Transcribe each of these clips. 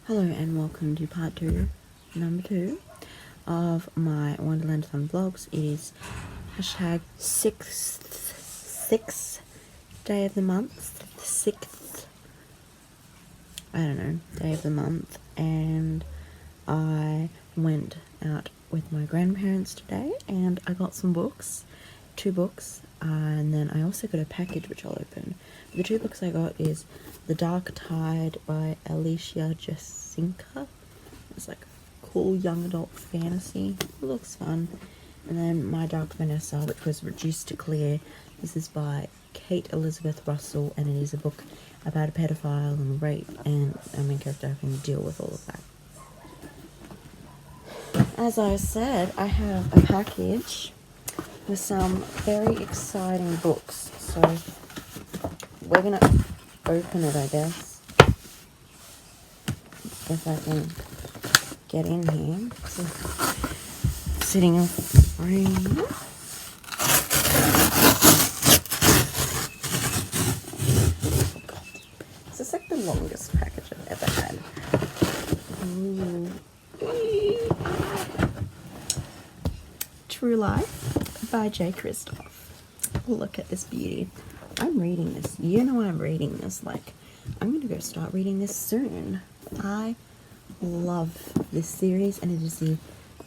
Hello and welcome to part number two of my Wonderland Fun vlogs. It is hashtag sixth day of the month, sixth, I don't know, day of the month, and I went out with my grandparents today and I got some books, two books, and then I also got a package which I'll open. The two books I got is The Dark Tide by Alicia Jasinka. It's like cool young adult fantasy. It looks fun. And then My Dark Vanessa, which was reduced to clear. This is by Kate Elizabeth Russell, and it is a book about a pedophile and rape, and a main character having to deal with all of that. As I said, I have a package with some very exciting books, so we're gonna open it, I guess, if I can get in here. So, sitting on frame. Oh God, this is like the longest package I've ever had. Ooh. True Life by J. Kristoff. Look at this beauty. I'm reading this. You know I'm reading this. Like, I'm going to go start reading this soon. I love this series, and it is the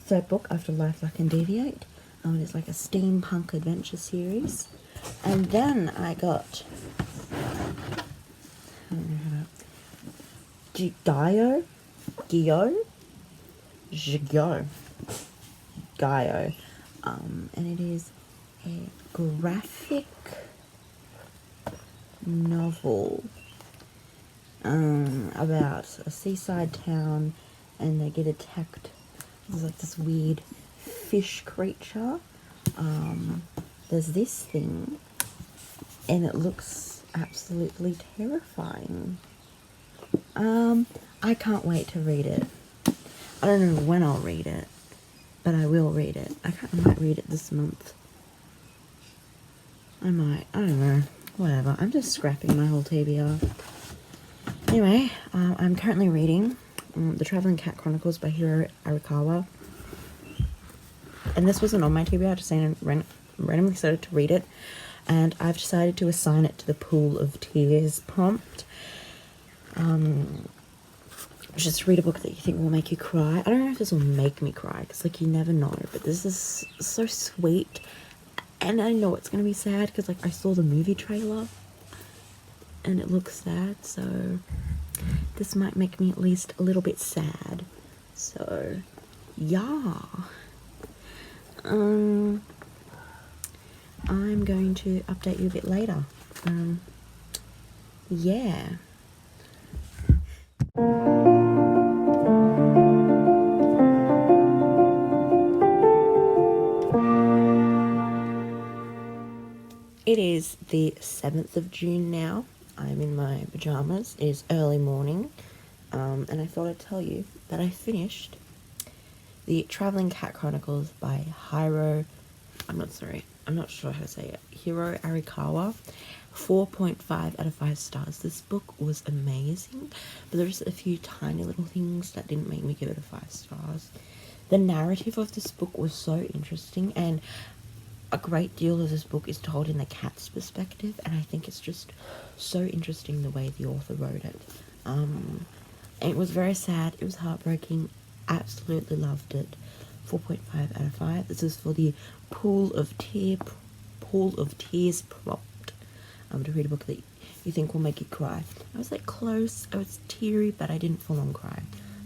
third book after Life, Luck and Deviate. It's like a steampunk adventure series. And then I got Gaio, and it is a graphic novel about a seaside town, and they get attacked. There's like this weird fish creature. There's this thing, and it looks absolutely terrifying. I can't wait to read it. I don't know when I'll read it, but I will read it. I might read it this month. I don't know, whatever. I'm just scrapping my whole TBR. Anyway, I'm currently reading The Traveling Cat Chronicles by Hiro Arikawa. And this wasn't on my TBR, I just randomly started to read it. And I've decided to assign it to the Pool of Tears prompt. Just read a book that you think will make you cry. I don't know if this will make me cry, because like you never know, but this is so sweet, and I know it's gonna be sad because like I saw the movie trailer and it looks sad, so this might make me at least a little bit sad. So yeah, I'm going to update you a bit later. Yeah. It is the 7th of June now. I'm in my pajamas. It is early morning. And I thought I'd tell you that I finished The Traveling Cat Chronicles by Hiro Arikawa. 4.5 out of 5 stars. This book was amazing, but there's a few tiny little things that didn't make me give it a 5 stars. The narrative of this book was so interesting, and a great deal of this book is told in the cat's perspective, and I think it's just so interesting the way the author wrote it. It was very sad, it was heartbreaking, absolutely loved it. 4.5 out of 5. This is for the Pool of Tears prompt. To read a book that you think will make you cry. I was like close, I was teary, but I didn't full on cry.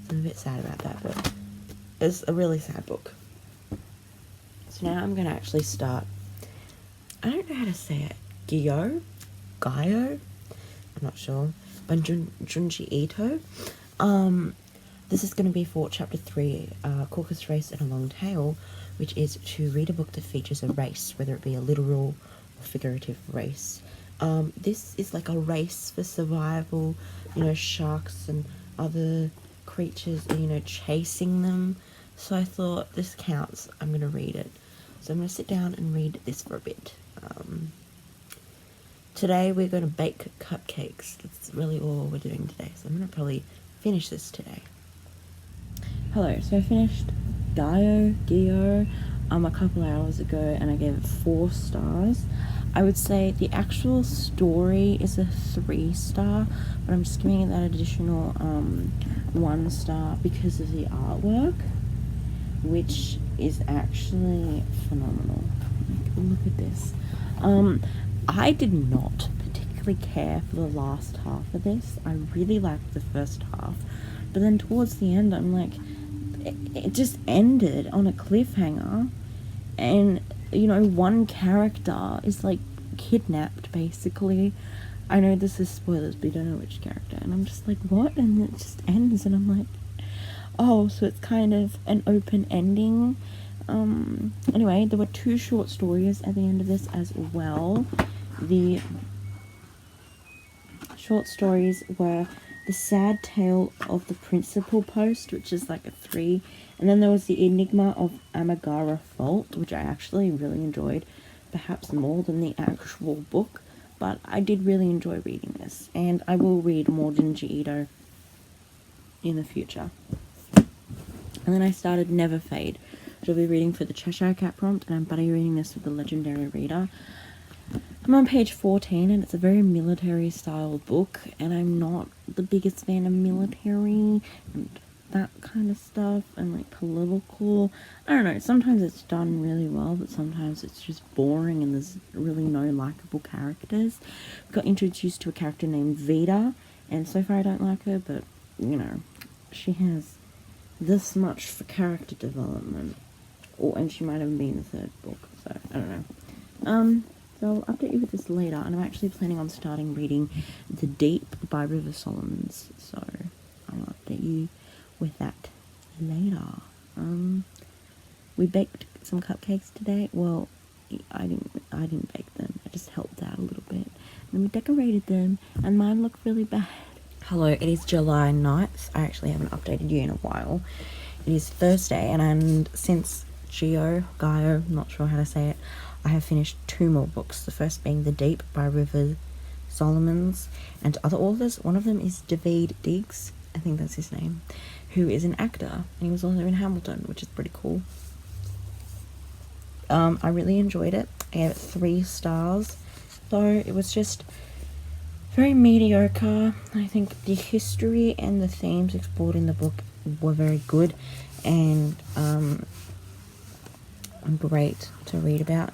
So I'm a bit sad about that, but it's a really sad book. So now I'm going to actually start, I don't know how to say it, Gaio, I'm not sure, by Junji Ito. This is going to be for chapter 3, Caucasus Race and a Long Tail, which is to read a book that features a race, whether it be a literal or figurative race. This is like a race for survival, sharks and other creatures are, chasing them. So I thought, this counts, I'm going to read it. So I'm going to sit down and read this for a bit. Today we're going to bake cupcakes. That's really all we're doing today. So I'm going to probably finish this today. Hello, so I finished Gyo a couple hours ago, and I gave it 4 stars. I would say the actual story is a 3-star, but I'm just giving it that additional 1 star because of the artwork, which is actually phenomenal. Like, look at this. I did not particularly care for the last half of this. I really liked the first half, but then towards the end, I'm like, it just ended on a cliffhanger, and you know, one character is like kidnapped basically. I know this is spoilers, but you don't know which character, and I'm just like, what? And it just ends, and I'm like, oh, so it's kind of an open ending. Anyway, there were 2 short stories at the end of this as well. The short stories were The Sad Tale of the Principal Post, which is like a 3, and then there was The Enigma of Amigara Fault, which I actually really enjoyed, perhaps more than the actual book, but I did really enjoy reading this, and I will read more Junji Ito in the future. And then I started Never Fade, which I'll be reading for the Cheshire Cat prompt, and I'm buddy reading this with the Legendary Reader. I'm on page 14, and it's a very military style book, and I'm not the biggest fan of military and that kind of stuff, and like political. I don't know, sometimes it's done really well, but sometimes it's just boring and there's really no likable characters. Got introduced to a character named Vita, and so far I don't like her, but you know, she has this much for character development. And she might have been the 3rd book, so I don't know. So I'll update you with this later, and I'm actually planning on starting reading The Deep by River Solomons, so I'll update you with that later. We baked some cupcakes today. Well, I didn't bake them. I just helped out a little bit. And then we decorated them, and mine look really bad. Hello, it is July 9th. I actually haven't updated you in a while. It is Thursday, and since Gyo, not sure how to say it, I have finished 2 more books. The first being The Deep by River Solomons, and other authors. One of them is David Diggs, I think that's his name, who is an actor, and he was also in Hamilton, which is pretty cool. I really enjoyed it. I gave it 3 stars, though it was just very mediocre. I think the history and the themes explored in the book were very good and great to read about,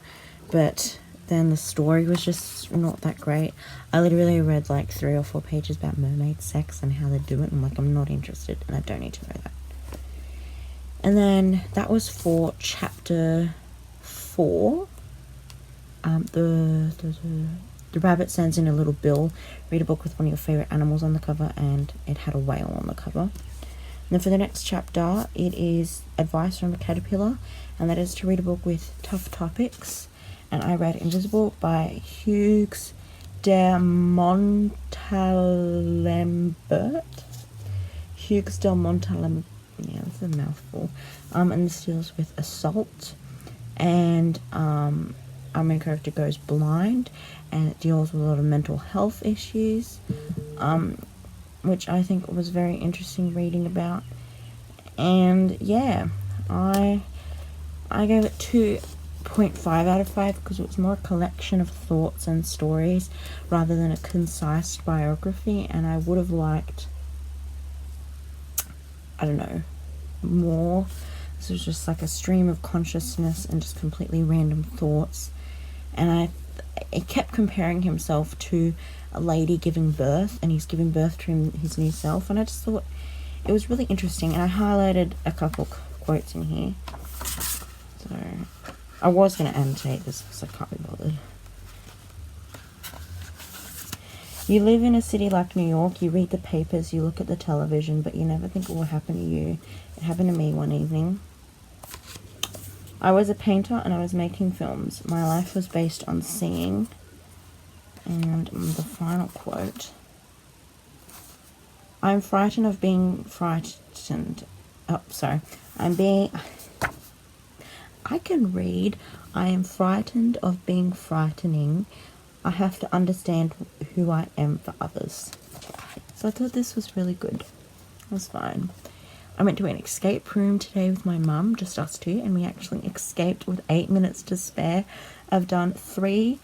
but then the story was just not that great. I literally read like 3 or 4 pages about mermaid sex and how they do it, and I'm like, I'm not interested, and I don't need to know that. And then that was for chapter 4. The rabbit sends in a little bill. Read a book with one of your favorite animals on the cover, and it had a whale on the cover. And then for the next chapter, it is Advice from a Caterpillar, and that is to read a book with tough topics. And I read Invisible by Hugues de Montalembert. Hugues de Montalembert. Yeah, that's a mouthful. And this deals with assault. And our main character goes blind, and it deals with a lot of mental health issues, which I think was very interesting reading about. And yeah, I gave it 2.5 out of 5 because it was more a collection of thoughts and stories rather than a concise biography, and I would have liked, I don't know, more. This was just like a stream of consciousness and just completely random thoughts, and it kept comparing himself to a lady giving birth, and he's giving birth to his new self, and I just thought it was really interesting, and I highlighted a couple quotes in here. So I was going to annotate this because I can't be bothered. You live in a city like New York, you read the papers, you look at the television, but you never think it will happen to you. It happened to me one evening. I was a painter and I was making films. My life was based on seeing. And the final quote. I'm frightened of being frightened. Oh, sorry. I can read. I am frightened of being frightening. I have to understand who I am for others. So I thought this was really good. It was fine. I went to an escape room today with my mum, just us two, and we actually escaped with 8 minutes to spare. I've done 3.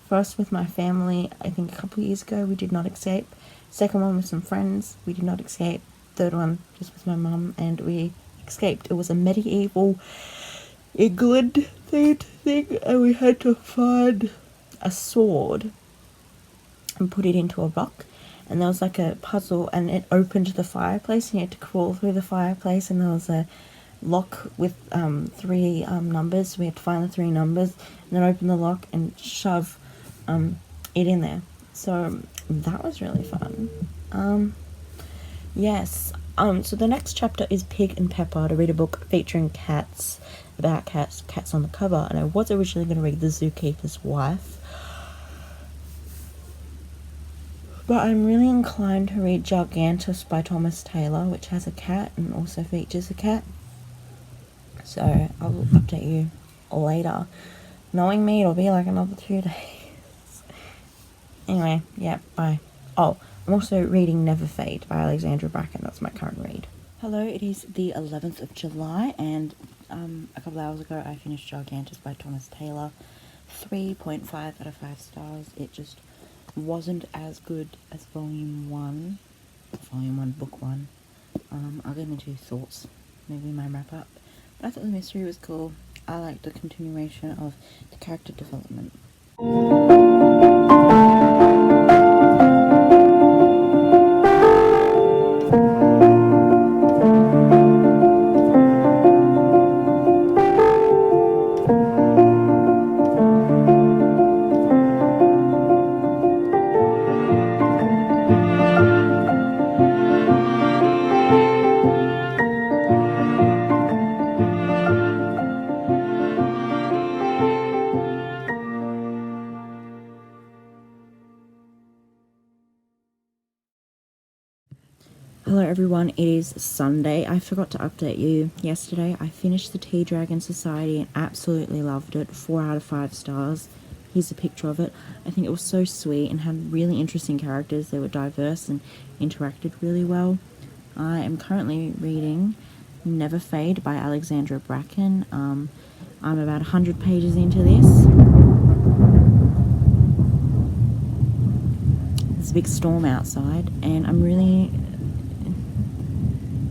First with my family, I think a couple of years ago, we did not escape. Second one with some friends, we did not escape. Third one just with my mum, and we escaped. It was a medieval England themed thing, and we had to find a sword and put it into a rock. And there was like a puzzle, and it opened the fireplace, and you had to crawl through the fireplace, and there was a lock with 3 numbers, so we had to find the 3 numbers and then open the lock and shove it in there. So that was really fun. Yes. So the next chapter is Pig and Pepper, to read a book featuring cats, about cats on the cover. And I was originally going to read The Zookeeper's Wife, but I'm really inclined to read Gigantus by Thomas Taylor, which has a cat and also features a cat. So I will update you later. Knowing me, it'll be like another 2 days. Anyway, yeah, bye. Oh, I'm also reading Never Fade by Alexandra Bracken. That's my current read. Hello, it is the 11th of July, and a couple hours ago I finished Gigantus by Thomas Taylor. 3.5 out of 5 stars. It just wasn't as good as Volume 1, Book 1. I'll get into thoughts, maybe my wrap up. But I thought the mystery was cool. I liked the continuation of the character development. Hello everyone, it is Sunday. I forgot to update you. Yesterday I finished the Tea Dragon Society and absolutely loved it. 4 out of 5 stars. Here's a picture of it. I think it was so sweet and had really interesting characters. They were diverse and interacted really well. I am currently reading Never Fade by Alexandra Bracken. I'm about 100 pages into this. There's a big storm outside and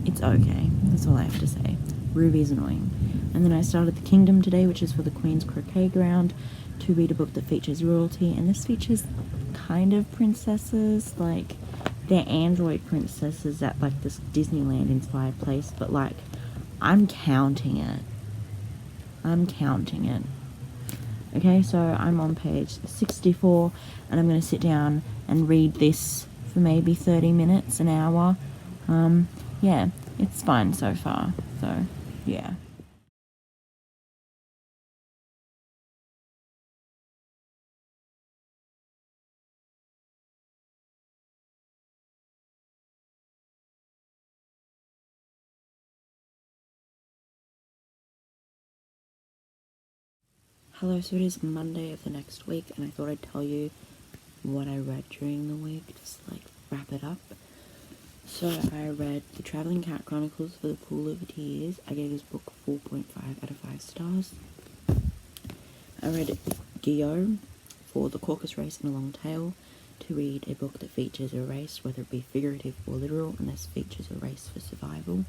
it's okay. That's all I have to say. Ruby's annoying. And then I started The Kingdom today, which is for the Queen's Croquet Ground, to read a book that features royalty. And this features kind of princesses, like they're android princesses at like this Disneyland inspired place, but like I'm counting it. Okay, so I'm on page 64 and I'm going to sit down and read this for maybe 30 minutes, an hour. Yeah, it's fine so far, so yeah. Hello, so it is Monday of the next week, and I thought I'd tell you what I read during the week, just like wrap it up. So I read The Traveling Cat Chronicles for the Pool of Tears. I gave this book 4.5 out of 5 stars. I read Guillaume for The Caucus Race and a Long Tail, to read a book that features a race, whether it be figurative or literal, and this features a race for survival.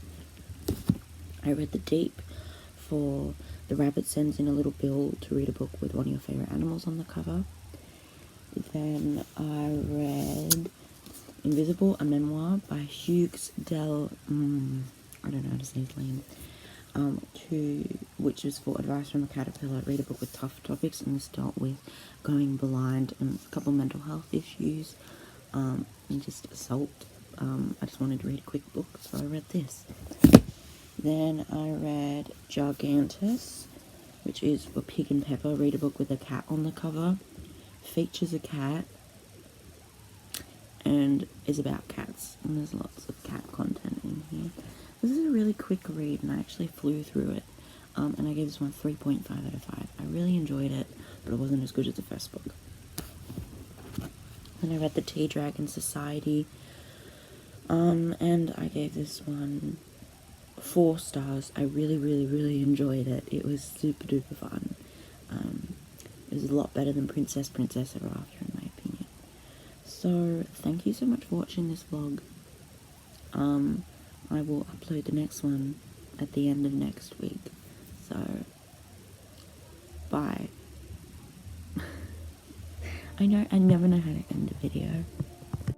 I read The Deep for The Rabbit Sends in a Little Bill, to read a book with one of your favourite animals on the cover. Then I read Invisible, a memoir by Hugues Del... I don't know how to say his name. Which is for advice from a caterpillar. Read a book with tough topics, and this dealt with going blind and a couple of mental health issues, and just assault. I just wanted to read a quick book, so I read this. Then I read Gigantus, which is for Pig and Pepper. Read a book with a cat on the cover. Features a cat and is about cats, and there's lots of cat content in here. This is a really quick read, and I actually flew through it, and I gave this one 3.5 out of 5. I really enjoyed it, but it wasn't as good as the first book. Then I read The Tea Dragon Society And I gave this one 4 stars. I really, really, really enjoyed it. It was super duper fun. It was a lot better than Princess Ever After, in my opinion. So, thank you so much for watching this vlog. I will upload the next one at the end of next week. So, bye. I never know how to end a video.